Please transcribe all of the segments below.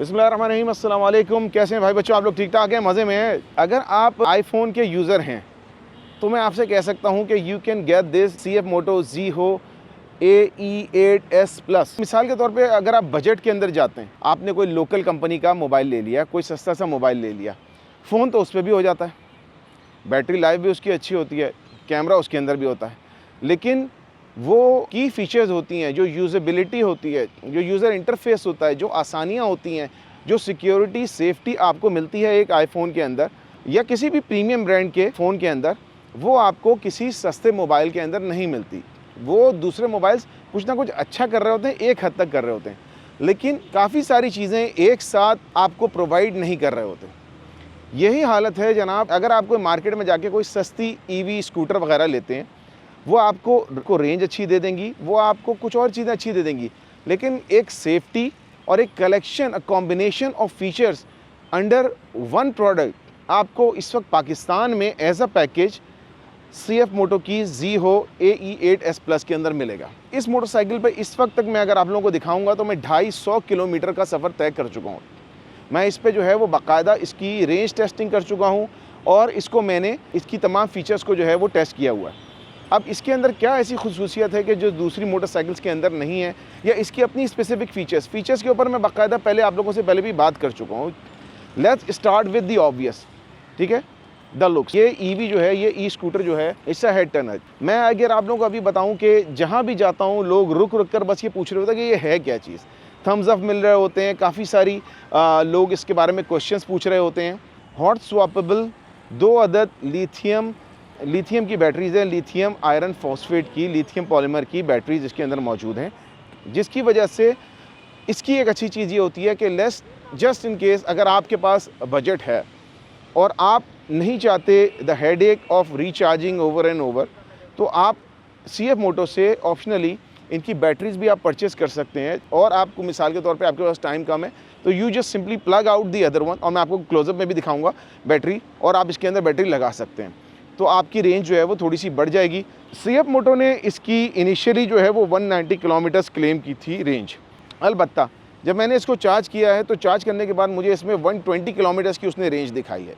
बिस्मिल्लाहिर्रहमानिर्रहीम, अस्सलाम वालेकुम। कैसे हैं भाई बच्चों, आप लोग ठीक ठाक हैं, मज़े में हैं। अगर आप आईफोन के यूज़र हैं तो मैं आपसे कह सकता हूं कि you can get this CF Moto Z AE8S Plus। मिसाल के तौर पे अगर आप बजट के अंदर जाते हैं, आपने कोई लोकल कंपनी का मोबाइल ले लिया, कोई सस्ता सा मोबाइल ले लिया, फ़ोन तो उस पर भी हो जाता है, बैटरी लाइफ भी उसकी अच्छी होती है, कैमरा उसके अंदर भी होता है, लेकिन वो की फ़ीचर्स होती हैं, जो यूज़ेबिलिटी होती है, जो यूज़र इंटरफेस होता है, जो आसानियाँ होती हैं, जो सिक्योरिटी सेफ्टी आपको मिलती है एक आईफोन के अंदर या किसी भी प्रीमियम ब्रांड के फ़ोन के अंदर, वो आपको किसी सस्ते मोबाइल के अंदर नहीं मिलती। वो दूसरे मोबाइल्स कुछ ना कुछ अच्छा कर रहे होते हैं, एक हद तक कर रहे होते हैं, लेकिन काफ़ी सारी चीज़ें एक साथ आपको प्रोवाइड नहीं कर रहे होते। यही हालत है जनाब, अगर आप कोई मार्केट में जाके कोई सस्ती EV स्कूटर वगैरह लेते हैं, वो आपको रेंज अच्छी दे देंगी, वो आपको कुछ और चीज़ें अच्छी दे देंगी, लेकिन एक सेफ्टी और एक collection, a combination of features under one product आपको इस वक्त पाकिस्तान में as a package CF Moto की Z AE8S Plus के अंदर मिलेगा। इस मोटरसाइकिल पे इस वक्त तक मैं अगर आप लोगों को दिखाऊंगा तो मैं 250 किलोमीटर का सफ़र तय कर चुका हूँ। मैं इस पे जो है वो बाकायदा इसकी रेंज टेस्टिंग कर चुका हूँ और इसको मैंने इसकी तमाम फीचर्स को जो है वो टेस्ट किया हुआ है। अब इसके अंदर क्या ऐसी खुसूसियत है कि जो दूसरी मोटरसाइकिल्स के अंदर नहीं है, या इसकी अपनी स्पेसिफिक फ़ीचर्स के ऊपर मैं बाकायदा पहले आप लोगों से पहले भी बात कर चुका हूँ। Let's start with the obvious, ठीक है, द लुक्स। ये EV जो है, ये स्कूटर जो है, इसका हेड टर्नर। मैं अगर आप लोगों को अभी बताऊं कि जहां भी जाता हूं लोग रुक रुक कर बस ये पूछ रहे होते हैं कि ये है क्या चीज़, थम्स अप मिल रहे होते हैं, काफ़ी सारी लोग इसके बारे में क्वेश्चंस पूछ रहे होते हैं। हॉट स्वैपेबल 2 अदद लिथियम की बैटरीज़ हैं, लिथियम आयरन फॉस्फेट की, लिथियम पॉलीमर की बैटरीज इसके अंदर मौजूद हैं, जिसकी वजह से इसकी एक अच्छी चीज़ ये होती है कि लेस जस्ट इन केस अगर आपके पास बजट है और आप नहीं चाहते the headache of recharging over and over, तो आप CF Moto से ऑप्शनली इनकी बैटरीज भी आप परचेज़ कर सकते हैं। और आपको मिसाल के तौर पे आपके पास टाइम कम है तो you just simply plug out the other one, और मैं आपको क्लोजअप में भी दिखाऊंगा बैटरी, और आप इसके अंदर बैटरी लगा सकते हैं, तो आपकी रेंज जो है वो थोड़ी सी बढ़ जाएगी। CF Moto ने इसकी इनिशियली जो है वो 190 किलोमीटर्स क्लेम की थी रेंज। अलबत्ता जब मैंने इसको चार्ज किया है तो चार्ज करने के बाद मुझे इसमें 120 किलोमीटर्स की उसने रेंज दिखाई है,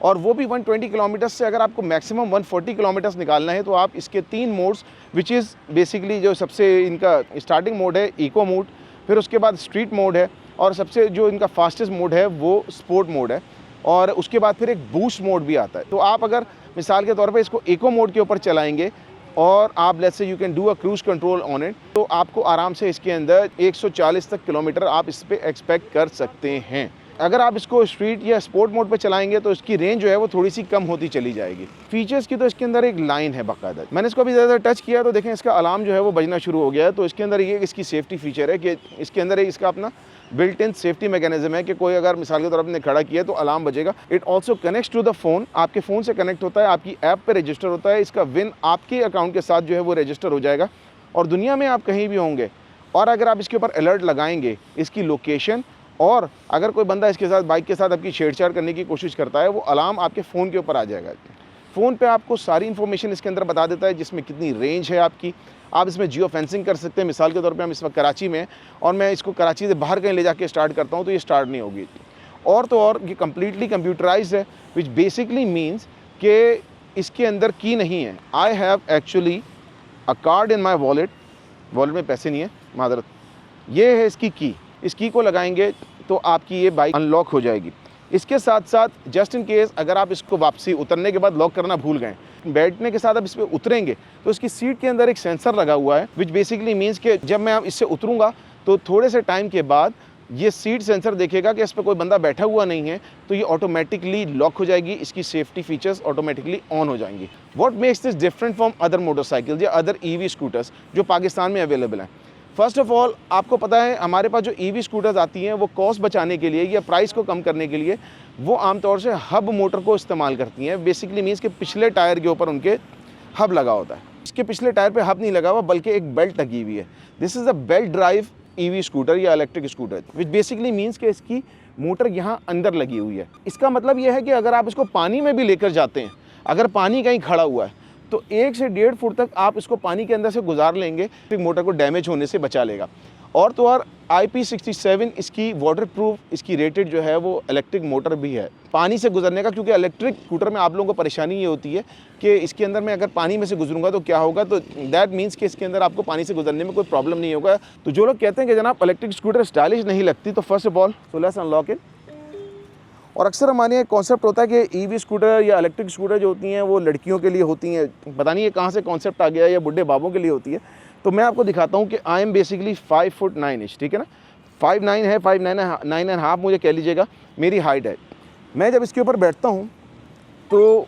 और वो भी 120 किलोमीटर्स से अगर आपको मैक्सिमम 140 किलोमीटर्स निकालना है तो आप इसके 3 मोड्स, विच इज़ बेसिकली जो सबसे इनका स्टार्टिंग मोड है इको मोड, फिर उसके बाद स्ट्रीट मोड है, और सबसे जो इनका फास्टेस्ट मोड है वो स्पोर्ट मोड है, और उसके बाद फिर एक बूस्ट मोड भी आता है। तो आप अगर मिसाल के तौर पे इसको इको मोड के ऊपर चलाएंगे और आप let's say you can do a cruise control on it, तो आपको आराम से इसके अंदर 140 तक किलोमीटर आप इस पर एक्सपेक्ट कर सकते हैं। अगर आप इसको स्ट्रीट या स्पोर्ट मोड पे चलाएंगे तो इसकी रेंज जो है वो थोड़ी सी कम होती चली जाएगी। फीचर्स की तो इसके अंदर एक लाइन है बाकायदा, मैंने इसको अभी ज़्यादा टच किया तो देखें इसका अलार्म जो है वो बजना शुरू हो गया है। तो इसके अंदर ये इसकी सेफ्टी फीचर है कि इसके अंदर इसका अपना बिल्ट इन सेफ्टी मैकेनिज्म है कि कोई अगर मिसाल के तौर पर खड़ा किया तो अलार्म बजेगा। It also connects to the phone, आपके फ़ोन से कनेक्ट होता है, आपकी ऐप पर रजिस्टर होता है, इसका विन आपके अकाउंट के साथ जो है वो रजिस्टर हो जाएगा, और दुनिया में आप कहीं भी होंगे और अगर आप इसके ऊपर अलर्ट लगाएंगे इसकी लोकेशन, और अगर कोई बंदा इसके साथ बाइक के साथ आपकी छेड़छाड़ करने की कोशिश करता है, वो अलार्म आपके फ़ोन के ऊपर आ जाएगा। फ़ोन पे आपको सारी इन्फॉर्मेशन इसके अंदर बता देता है, जिसमें कितनी रेंज है आपकी। आप इसमें जियो फेंसिंग कर सकते हैं। मिसाल के तौर पे हम इस वक्त कराची में हैं और मैं इसको कराची से बाहर कहीं ले जाके स्टार्ट करता हूँ तो ये स्टार्ट नहीं होगी। और तो और ये कम्प्लीटली कंप्यूटराइज्ड है, विच बेसिकली मीन्स कि इसके अंदर की नहीं है। I have actually a card in my wallet में पैसे नहीं है, मादरत, ये है इसकी की। इस की को लगाएंगे तो आपकी ये बाइक अनलॉक हो जाएगी। इसके साथ साथ जस्ट इन केस अगर आप इसको वापसी उतरने के बाद लॉक करना भूल गए, बैठने के साथ आप इस पर उतरेंगे तो इसकी सीट के अंदर एक सेंसर लगा हुआ है, विच बेसिकली मीन्स कि जब मैं इससे उतरूँगा तो थोड़े से टाइम के बाद ये सीट सेंसर देखेगा कि इस पर कोई बंदा बैठा हुआ नहीं है, तो ये ऑटोमेटिकली लॉक हो जाएगी, इसकी सेफ्टी फीचर्स ऑटोमेटिकली ऑन हो जाएंगी। What makes this different from other motorcycles या अदर EV स्कूटर्स जो पाकिस्तान में अवेलेबल हैं? फर्स्ट ऑफ ऑल आपको पता है हमारे पास जो EV स्कूटर्स आती हैं वो कॉस्ट बचाने के लिए या प्राइस को कम करने के लिए वो आमतौर से हब मोटर को इस्तेमाल करती हैं। बेसिकली मीन्स कि पिछले टायर के ऊपर उनके हब लगा होता है। इसके पिछले टायर पे हब नहीं लगा हुआ बल्कि एक बेल्ट लगी हुई है। This is a belt drive EV scooter या electric scooter, which basically means कि इसकी मोटर यहाँ अंदर लगी हुई है। इसका मतलब यह है कि अगर आप इसको पानी में भी लेकर जाते हैं, अगर पानी कहीं खड़ा हुआ है तो 1 से 1.5 फुट तक आप इसको पानी के अंदर से गुजार लेंगे, फिर मोटर को डैमेज होने से बचा लेगा। और तो और IP67 इसकी वाटरप्रूफ इसकी रेटेड जो है वो इलेक्ट्रिक मोटर भी है पानी से गुजरने का, क्योंकि इलेक्ट्रिक स्कूटर में आप लोगों को परेशानी ये होती है कि इसके अंदर मैं अगर पानी में से गुजरूंगा तो क्या होगा, तो दैट मीन्स कि इसके अंदर आपको पानी से गुजरने में कोई प्रॉब्लम नहीं होगा। तो जो लोग कहते हैं कि जनाब इलेक्ट्रिक स्कूटर स्टाइलिश नहीं लगती, तो first of all so let's unlock it. और अक्सर हमारे यहाँ कॉन्सेप्ट होता है कि ईवी स्कूटर या इलेक्ट्रिक स्कूटर जो होती हैं वो लड़कियों के लिए होती हैं, पता नहीं ये कहाँ से कॉन्सेप्ट आ गया, या बुढ़े बाबों के लिए होती है। तो मैं आपको दिखाता हूँ कि I am basically 5 foot 9 inch, ठीक है ना, 5'9" है, 5'9" मुझे कह लीजिएगा मेरी हाइट है। मैं जब इसके ऊपर बैठता हूँ तो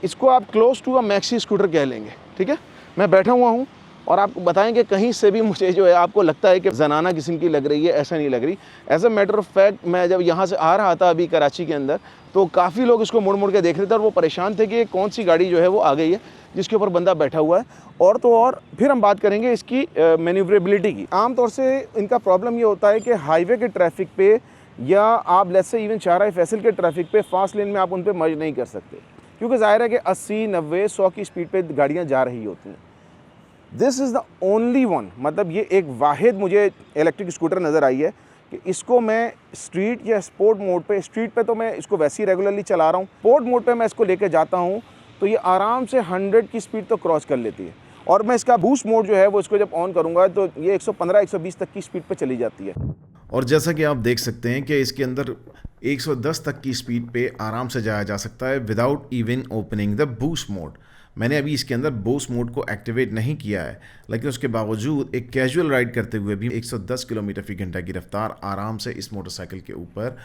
इसको आप close to a maxi scooter कह लेंगे, ठीक है। मैं बैठा हुआ हूँ और आपको बताएंगे कहीं से भी मुझे जो है आपको लगता है कि जनाना किस्म की लग रही है, ऐसा नहीं लग रही। As a matter of fact मैं जब यहाँ से आ रहा था अभी कराची के अंदर, तो काफ़ी लोग इसको मुड़ मुड़ के देख रहे थे और वो परेशान थे कि कौन सी गाड़ी जो है वो आ गई है जिसके ऊपर बंदा बैठा हुआ है। और तो और फिर हम बात करेंगे इसकी मैन्यूवरेबिलिटी की। आमतौर से इनका प्रॉब्लम ये होता है कि हाईवे के ट्रैफिक पे या आप लेट्स से इवन शाहराह फैसल के ट्रैफिक पे फास्ट लेन में आप उन पर मर्ज नहीं कर सकते, क्योंकि ज़ाहिर है कि 80, 90, 100 की स्पीड पे गाड़ियाँ जा रही होती हैं। This is the only one, मतलब ये एक वाहिद मुझे इलेक्ट्रिक स्कूटर नज़र आई है कि इसको मैं स्ट्रीट या स्पोर्ट मोड पे, स्ट्रीट पे तो मैं इसको वैसे ही रेगुलरली चला रहा हूँ, स्पोर्ट मोड पे मैं इसको लेके जाता हूँ तो ये आराम से 100 की स्पीड तो क्रॉस कर लेती है। और मैं इसका बूस्ट मोड जो है वो इसको जब ऑन करूँगा तो ये 115-120 तक की स्पीड पे चली जाती है। और जैसा कि आप देख सकते हैं कि इसके अंदर 110 तक की स्पीड पे आराम से जाया जा सकता है without even opening the boost mode. मैंने अभी इसके अंदर बूस्ट मोड को एक्टिवेट नहीं किया है, लेकिन उसके बावजूद एक कैजुअल राइड करते हुए भी 110 किलोमीटर फी घंटा की रफ्तार आराम से इस मोटरसाइकिल के ऊपर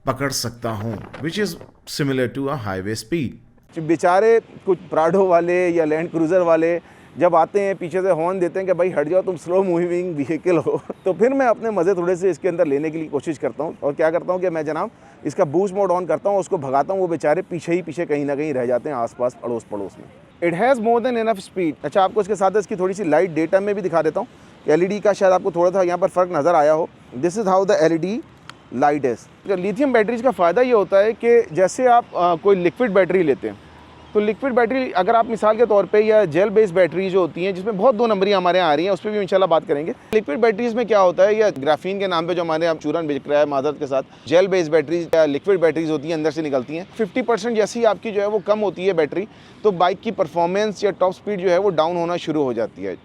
पकड़ सकता हूँ, which is similar to a highway speed. बेचारे कुछ प्राडो वाले या लैंड क्रूज़र वाले जब आते हैं पीछे से हॉर्न देते हैं कि भाई हट जाओ, तुम स्लो मूविंग व्हीकल हो, तो फिर मैं अपने मज़े थोड़े से इसके अंदर लेने के लिए कोशिश करता हूँ और क्या करता हूँ कि मैं जनाब इसका बूस्ट मोड ऑन करता हूँ, उसको भगाता हूँ, वो बेचारे पीछे ही पीछे कहीं ना कहीं रह जाते हैं आसपास अड़ोस पड़ोस में। It has more than enough speed. अच्छा, आपको इसके साथ इसकी थोड़ी सी लाइट डेटा में भी दिखा देता हूँ कि LED का शायद आपको थोड़ा सा यहाँ पर फ़र्क नज़र आया हो। This is how the LED light is. Lithium batteries का फ़ायदा ये होता है कि जैसे आप कोई लिक्विड बैटरी लेते हैं, तो लिक्विड बैटरी अगर आप मिसाल के तौर पे या जेल बेस्ड बैटरी जो होती हैं जिसमें बहुत 2 नंबरियाँ हमारे यहाँ आ रही हैं, उस पर भी इंशाल्लाह बात करेंगे। लिक्विड बैटरीज में क्या होता है, या ग्राफीन के नाम पे जो हमारे यहाँ चूरन बिक रहा है माजरत के साथ, जेल बेस्ड बैटरीज या लिक्विड बैटरीज होती हैं अंदर से निकलती हैं। 50% जैसी आपकी जो है वो कम होती है बैटरी, तो बाइक की परफॉर्मेंस या टॉप स्पीड जो है वो डाउन होना शुरू हो जाती है।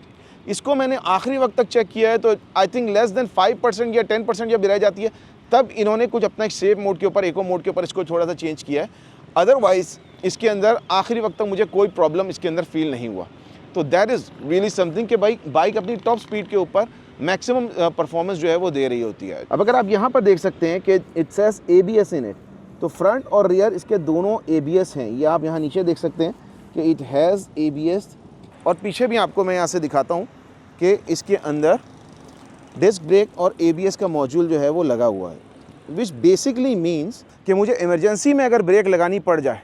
इसको मैंने आखिरी वक्त तक चेक किया है तो आई थिंक लेस देन 5% या 10% जब रह जाती है तब इन्होंने कुछ अपना एक सेफ मोड के ऊपर, इको मोड के ऊपर इसको थोड़ा सा चेंज किया है। अदरवाइज़ इसके अंदर आखिरी वक्त तक मुझे कोई प्रॉब्लम इसके अंदर फील नहीं हुआ। तो दैट इज़ रियली समथिंग कि बाइक अपनी टॉप स्पीड के ऊपर मैक्सिमम परफॉर्मेंस जो है वो दे रही होती है। अब अगर आप यहाँ पर देख सकते हैं कि it says ABS in it, तो फ्रंट और रियर इसके दोनों ABS हैं। ये आप यहाँ नीचे देख सकते हैं कि इट हैज़ ABS, और पीछे भी आपको मैं यहाँ से दिखाता हूँ कि इसके अंदर डिस्क ब्रेक और ABS का मॉड्यूल जो है वो लगा हुआ है, विच बेसिकली मीन्स कि मुझे इमरजेंसी में अगर ब्रेक लगानी पड़ जाए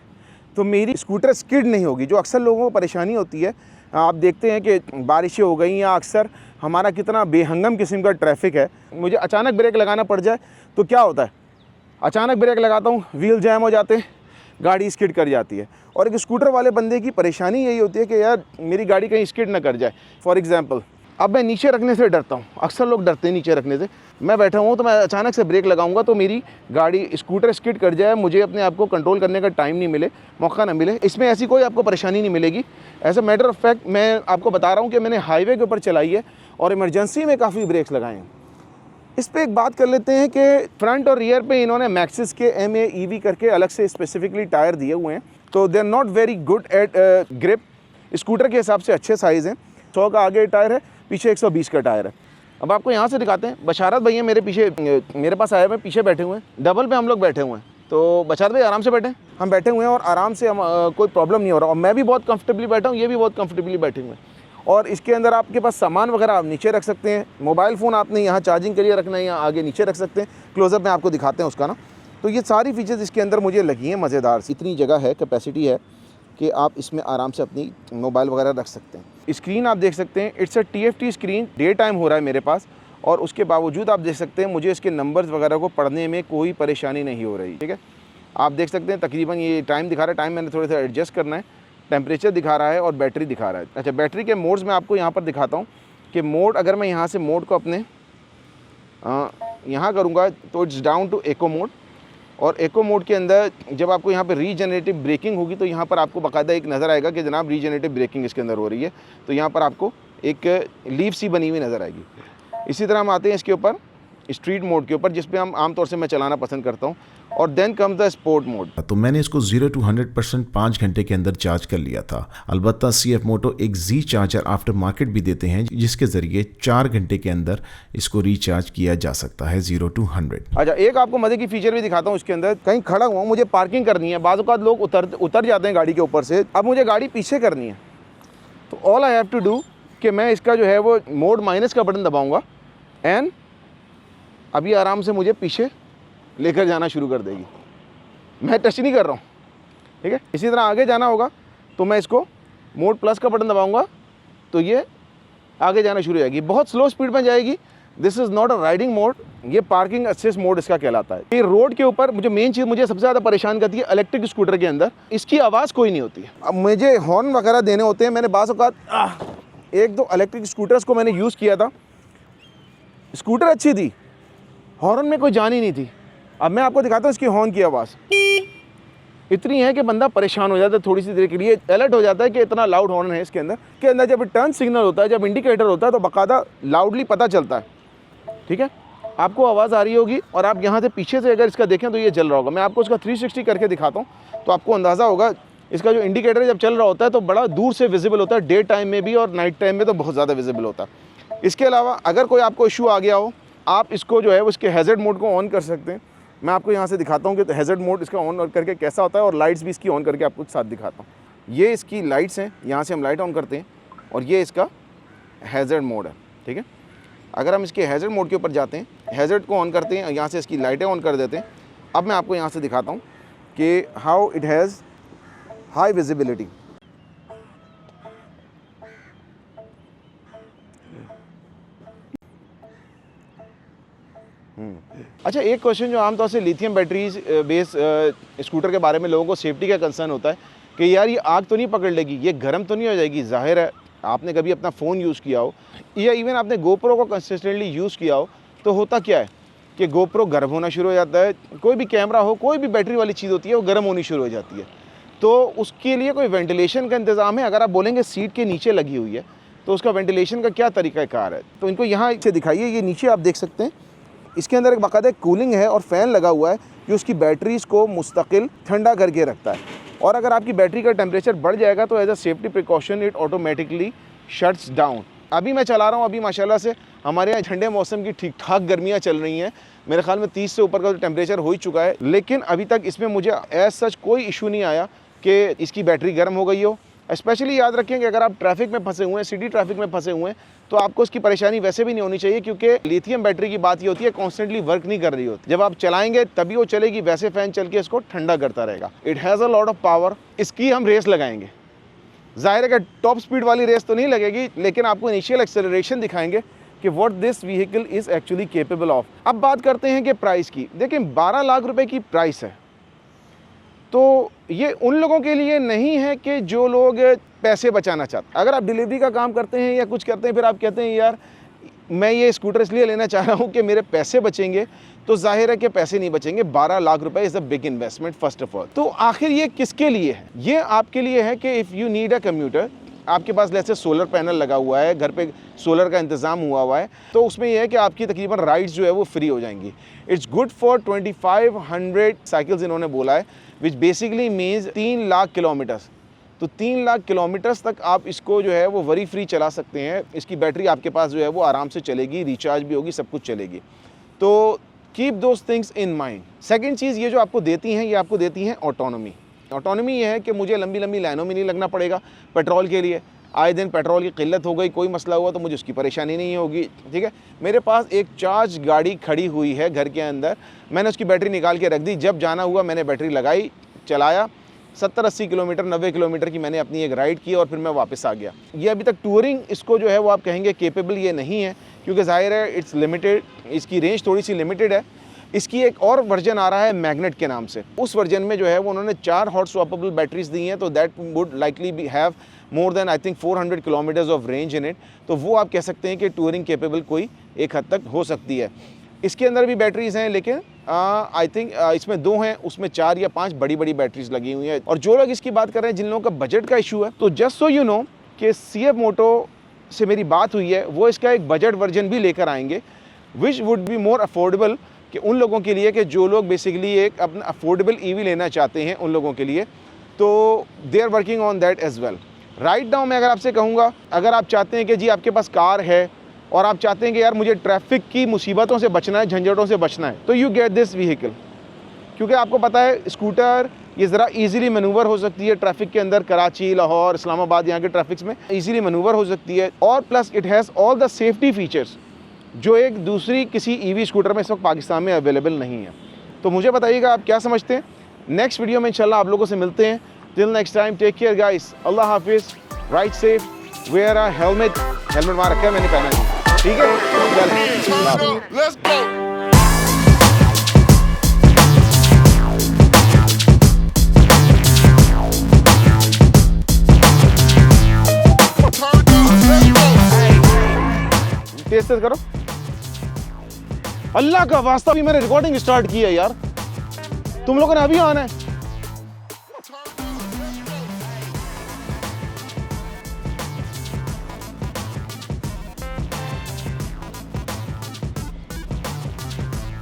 तो मेरी स्कूटर स्किड नहीं होगी, जो अक्सर लोगों को परेशानी होती है। आप देखते हैं कि बारिशें हो गई या अक्सर हमारा कितना बेहंगम किस्म का ट्रैफिक है, मुझे अचानक ब्रेक लगाना पड़ जाए तो क्या होता है, अचानक ब्रेक लगाता हूँ, व्हील जैम हो जाते हैं, गाड़ी स्किड कर जाती है। और एक स्कूटर वाले बंदे की परेशानी यही होती है कि यार मेरी गाड़ी कहीं स्किड ना कर जाए। फॉर एग्ज़ाम्पल, अब मैं नीचे रखने से डरता हूँ, अक्सर लोग डरते हैं नीचे रखने से। मैं बैठा हूँ तो मैं अचानक से ब्रेक लगाऊंगा तो मेरी गाड़ी स्कूटर स्किड कर जाए, मुझे अपने आप को कंट्रोल करने का टाइम नहीं मिले, मौका ना मिले। इसमें ऐसी कोई आपको परेशानी नहीं मिलेगी। As a matter of fact मैं आपको बता रहा हूँ कि मैंने हाईवे के ऊपर चलाई है और इमरजेंसी में काफ़ी ब्रेक्स लगाए हैं। इस पर एक बात कर लेते हैं कि फ्रंट और रियर पे इन्होंने मैक्सिस के MA EV करके अलग से स्पेसिफिकली टायर दिए हुए हैं, तो they are not very good at grip. Scooter के हिसाब से अच्छे साइज़ हैं। 100 का आगे टायर है, पीछे 120 का टायर है। अब आपको यहाँ से दिखाते हैं। बशारत भैया मेरे पीछे, मेरे पास आए हुए पीछे बैठे हुए हैं, डबल पे हम लोग बैठे हुए हैं। तो बशारत भाई आराम से बैठे, हम बैठे हुए हैं और आराम से हम कोई प्रॉब्लम नहीं हो रहा, और मैं भी बहुत कंफर्टेबली बैठा हूँ, ये भी बहुत कंफर्टेबली बैठे हुए हैं। और इसके अंदर आपके पास सामान वगैरह आप नीचे रख सकते हैं, मोबाइल फ़ोन आपने यहाँ चार्जिंग के लिए रखना है, यहाँ आगे नीचे रख सकते हैं। क्लोजअप में आपको दिखाते हैं उसका ना। तो ये सारी फीचर्स इसके अंदर मुझे लगी हैं मज़ेदार। इतनी जगह है, कैपेसिटी है कि आप इसमें आराम से अपनी मोबाइल वगैरह रख सकते हैं। स्क्रीन आप देख सकते हैं, it's a TFT screen, day time हो रहा है मेरे पास, और उसके बावजूद आप देख सकते हैं मुझे इसके नंबर्स वगैरह को पढ़ने में कोई परेशानी नहीं हो रही। ठीक है, आप देख सकते हैं तकरीबन ये टाइम दिखा रहा है, टाइम मैंने थोड़ा सा एडजस्ट करना है, टेम्परेचर दिखा रहा है और बैटरी दिखा रहा है। अच्छा, बैटरी के मोड्स में आपको यहाँ पर दिखाता हूँ कि मोड, अगर मैं यहाँ से मोड को अपने यहाँ करूँगा तो it's down to eco mode, और एको मोड के अंदर जब आपको यहाँ पे रीजनरेटिव ब्रेकिंग होगी तो यहाँ पर आपको बाकायदा एक नज़र आएगा कि जनाब रीजनरेटिव ब्रेकिंग इसके अंदर हो रही है, तो यहाँ पर आपको एक लीव सी बनी हुई नज़र आएगी। इसी तरह हम आते हैं इसके ऊपर स्ट्रीट मोड के ऊपर, जिस पे हम आमतौर से मैं चलाना पसंद करता हूँ, और then come the sport mode. तो मैंने इसको 0 to 100% 5 घंटे के अंदर चार्ज कर लिया था। अलबत्ता CF मोटो एक Z चार्जर आफ्टर मार्केट भी देते हैं, जिसके ज़रिए 4 घंटे के अंदर इसको रिचार्ज किया जा सकता है 0 to 100। अच्छा, एक आपको मज़े की फीचर भी दिखाता हूँ इसके अंदर। कहीं खड़ा हुआ हूँ, मुझे पार्किंग करनी है, बाज़ औक़ात लोग उतर जाते हैं गाड़ी के ऊपर से, अब मुझे गाड़ी पीछे करनी है, तो all I have to do कि मैं इसका जो है वो मोड माइनस का बटन दबाऊँगा एंड अभी आराम से मुझे पीछे लेकर जाना शुरू कर देगी। मैं टच नहीं कर रहा हूँ, ठीक है। इसी तरह आगे जाना होगा तो मैं इसको मोड प्लस का बटन दबाऊंगा तो ये आगे जाना शुरू हो जाएगी, बहुत स्लो स्पीड में जाएगी। This is not a riding mode, ये पार्किंग असिस्ट मोड इसका कहलाता है। ये रोड के ऊपर मुझे मेन चीज़ मुझे सबसे ज़्यादा परेशान करती है इलेक्ट्रिक स्कूटर के अंदर, इसकी आवाज़ कोई नहीं होती है। अब मुझे हॉर्न वगैरह देने होते हैं। मैंने बाज़ औक़ात 1-2 इलेक्ट्रिक स्कूटर्स को मैंने यूज़ किया था, स्कूटर अच्छी थी, हॉर्न में कोई जान ही नहीं थी। अब मैं आपको दिखाता हूँ इसकी हॉर्न की आवाज़ इतनी है कि बंदा परेशान हो जाता है, थोड़ी सी देर के लिए अलर्ट हो जाता है कि इतना लाउड हॉर्न है इसके अंदर। के अंदर जब टर्न सिग्नल होता है, जब इंडिकेटर होता है, तो बाकायदा लाउडली पता चलता है, ठीक है। आपको आवाज़ आ रही होगी और आप यहाँ से पीछे से अगर इसका देखें तो ये जल रहा होगा। मैं आपको इसका 360 करके दिखाता हूँ तो आपको अंदाज़ा होगा। इसका जो इंडिकेटर जब चल रहा होता है तो बड़ा दूर से विजिबल होता है, डे टाइम में भी और नाइट टाइम में तो बहुत ज़्यादा विजिबल होता है। इसके अलावा अगर कोई आपको इशू आ गया हो, आप इसको जो है वो इसके हैज़र्ड मोड को ऑन कर सकते हैं। मैं आपको यहाँ से दिखाता हूँ कि हैज़र्ड मोड इसका ऑन करके कैसा होता है, और लाइट्स भी इसकी ऑन करके आपको साथ दिखाता हूँ। ये इसकी लाइट्स हैं, यहाँ से हम लाइट ऑन करते हैं, और ये इसका हैज़र्ड मोड है, ठीक है। अगर हम इसके हैज़र्ड मोड के ऊपर जाते हैं, हैज़र्ड को ऑन करते हैं, यहाँ से इसकी लाइटें ऑन कर देते हैं। अब मैं आपको यहाँ से दिखाता हूँ कि how it has high visibility. अच्छा, एक क्वेश्चन जो आमतौर से लिथियम बैटरीज बेस स्कूटर के बारे में लोगों को सेफ्टी का कंसर्न होता है कि यार ये आग तो नहीं पकड़ लेगी, ये गर्म तो नहीं हो जाएगी। ज़ाहिर है आपने कभी अपना फ़ोन यूज़ किया हो या इवन आपने गोप्रो को कंसिस्टेंटली यूज़ किया हो, तो होता क्या है कि गोप्रो गर्म होना शुरू हो जाता है। कोई भी कैमरा हो, कोई भी बैटरी वाली चीज़ होती है, वो गर्म होनी शुरू हो जाती है। तो उसके लिए कोई वेंटिलेशन का इंतज़ाम है? अगर आप बोलेंगे सीट के नीचे लगी हुई है तो उसका वेंटिलेशन का क्या तरीक़ाकार है, तो इनको यहाँ से दिखाइए। ये नीचे आप देख सकते हैं, इसके अंदर एक बाकायदा कूलिंग है और फ़ैन लगा हुआ है जो उसकी बैटरीज़ को मुस्तकिल ठंडा करके रखता है। और अगर आपकी बैटरी का टेम्परेचर बढ़ जाएगा तो as a safety precaution it automatically shuts down. अभी मैं चला रहा हूँ, अभी माशाल्लाह से हमारे यहाँ ठंडे मौसम की ठीक ठाक गर्मियाँ चल रही हैं। मेरे ख्याल में 30 से ऊपर का टेम्परेचर हो ही चुका है, लेकिन अभी तक इसमें मुझे एज सच कोई इशू नहीं आया कि इसकी बैटरी गर्म हो गई हो। स्पेशली याद रखें कि अगर आप ट्रैफिक में फंसे हुए हैं, सिटी ट्रैफिक में फंसे हुए हैं, तो आपको इसकी परेशानी वैसे भी नहीं होनी चाहिए, क्योंकि लिथियम बैटरी की बात ये होती है कॉन्स्टेंटली वर्क नहीं कर रही होती। जब आप चलाएंगे तभी वो चलेगी, वैसे फ़ैन चल के इसको ठंडा करता रहेगा। It has a lot of power. इसकी हम रेस लगाएंगे, ज़ाहिर है कि टॉप स्पीड वाली रेस तो नहीं लगेगी, लेकिन आपको इनिशियल एक्सेलरेशन दिखाएंगे कि what this vehicle is actually capable of. अब बात करते हैं कि प्राइस की। देखिए 12 लाख रुपए की प्राइस है, तो ये उन लोगों के लिए नहीं है कि जो लोग पैसे बचाना चाहते हैं। अगर आप डिलीवरी का काम करते हैं या कुछ करते हैं, फिर आप कहते हैं यार मैं ये स्कूटर इसलिए लेना चाह रहा हूँ कि मेरे पैसे बचेंगे, तो जाहिर है कि पैसे नहीं बचेंगे। 12 लाख रुपए is a big investment first of all. तो आखिर ये किसके लिए है? ये आपके लिए है कि if you need a commuter, आपके पास जैसे सोलर पैनल लगा हुआ है, घर पे सोलर का इंतज़ाम हुआ है, तो उसमें यह है कि आपकी तकरीबन राइड्स जो है वो फ्री हो जाएंगी। इट्स गुड फॉर 2500 साइकिल्स इन्होंने बोला है, विच बेसिकली मीन्स 3 लाख किलोमीटर्स। तो 3 लाख किलोमीटर्स तक आप इसको जो है वो वरी फ्री चला सकते हैं। इसकी बैटरी आपके पास जो है वो आराम से चलेगी, रिचार्ज भी होगी, सब कुछ चलेगी। तो keep those things in mind. Second चीज़ ये जो आपको देती हैं, ये आपको देती हैं ऑटोनॉमी। ऑटोनॉमी ये है कि मुझे लंबी लंबी लाइनों में नहीं लगना पड़ेगा पेट्रोल के लिए। आए दिन पेट्रोल की किल्लत हो गई, कोई मसला हुआ तो मुझे उसकी परेशानी नहीं होगी, ठीक है। मेरे पास एक चार्ज गाड़ी खड़ी हुई है घर के अंदर, मैंने उसकी बैटरी निकाल के रख दी, जब जाना हुआ मैंने बैटरी लगाई, चलाया, 70-80 किलोमीटर 90 किलोमीटर की मैंने अपनी एक राइड की और फिर मैं वापस आ गया। ये अभी तक टूरिंग इसको जो है वो आप कहेंगे केपेबल ये नहीं है, क्योंकि ज़ाहिर है इट्स लिमिटेड, इसकी रेंज थोड़ी सी लिमिटेड है। इसकी एक और वर्जन आ रहा है मैग्नेट के नाम से। उस वर्जन में जो है वो उन्होंने 4 हॉट स्वैपेबल बैटरीज दी हैं, तो that would likely be have more than I think 400 kilometres of range in it. तो वो आप कह सकते हैं कि टूरिंग केपेबल कोई एक हद तक हो सकती है। इसके अंदर भी बैटरीज़ हैं, लेकिन आई थिंक इसमें 2 हैं, उसमें 4 या 5 बड़ी बड़ी बैटरीज लगी हुई हैं। और जो लोग इसकी बात कर रहे हैं, जिन लोगों का बजट का इशू है, तो जस्ट सो यू नो कि CF मोटो से मेरी बात हुई है, वो इसका एक बजट वर्जन भी लेकर आएंगे, which would be more affordable कि उन लोगों के लिए कि जो लोग बेसिकली एक अपना अफोर्डेबल EV लेना चाहते हैं, उन लोगों के लिए। तो they are working on that as well. Right now मैं अगर आपसे कहूँगा, अगर आप चाहते हैं कि जी आपके पास कार है और आप चाहते हैं कि यार मुझे ट्रैफिक की मुसीबतों से बचना है, झंझटों से बचना है, तो यू गेट दिस व्हीकल। क्योंकि आपको पता है स्कूटर ये ज़रा इजीली मैनूवर हो सकती है ट्रैफिक के अंदर, कराची, लाहौर, इस्लामाबाद यहाँ के ट्रैफिक्स में इजीली मैनूवर हो सकती है। और plus it has all the safety features जो एक दूसरी किसी EV स्कूटर में इस वक्त पाकिस्तान में अवेलेबल नहीं है। तो मुझे बताइएगा आप क्या समझते हैं। नेक्स्ट वीडियो में इंशाल्लाह आप लोगों से मिलते हैं। Till next time, take care guys, अल्लाह हाफिज़, ride safe, wear a helmet वहाँ रखा है, मैंने पहना नहीं, ठीक है। Let's go. तेज तेज करो, अल्लाह का वास्ता भी मैंने रिकॉर्डिंग स्टार्ट की है यार, तुम लोगों ने अभी आना है।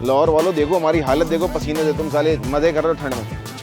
लाहौर वालों देखो हमारी हालत देखो, पसीने से तुम साले मजे कर रहे हो ठंड में।